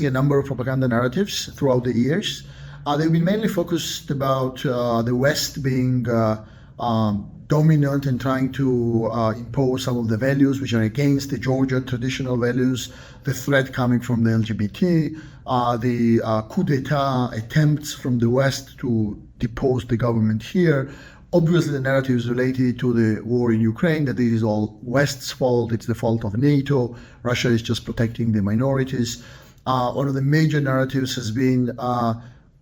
a number of propaganda narratives throughout the years. They've been mainly focused about the West being dominant and trying to impose some of the values which are against the Georgian traditional values, the threat coming from the LGBT, the coup d'etat attempts from the West to depose the government here. Obviously, the narratives related to the war in Ukraine, that this is all West's fault, it's the fault of NATO, Russia is just protecting the minorities. One of the major narratives has been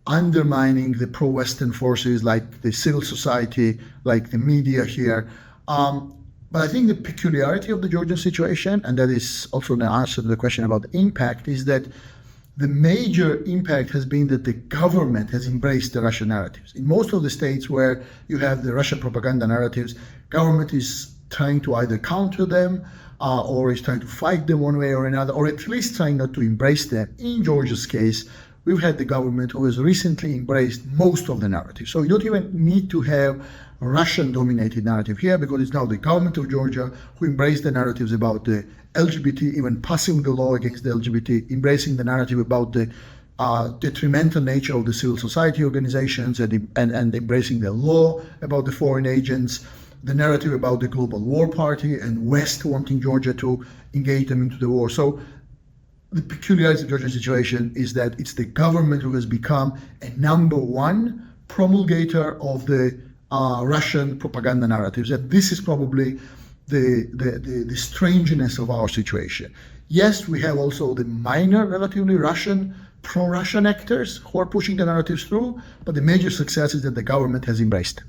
undermining the pro-Western forces like the civil society, like the media here. But I think the peculiarity of the Georgian situation, and that is also the answer to the question about the impact, is that the major impact has been that the government has embraced the Russian narratives. In most of the states where you have the Russian propaganda narratives, government is trying to either counter them or is trying to fight them one way or another, or at least trying not to embrace them. In Georgia's case, we've had the government who has recently embraced most of the narrative. So you don't even need to have a Russian-dominated narrative here, because it's now the government of Georgia who embraced the narratives about the LGBT, even passing the law against the LGBT, embracing the narrative about the detrimental nature of the civil society organizations, and embracing the law about the foreign agents, the narrative about the global war party and West wanting Georgia to engage them into the war. So the peculiarity of the Georgian situation is that it's the government who has become a number one promulgator of the Russian propaganda narratives. That this is probably the strangeness of our situation. Yes, we have also the minor, relatively pro-Russian actors who are pushing the narratives through, but the major success is that the government has embraced.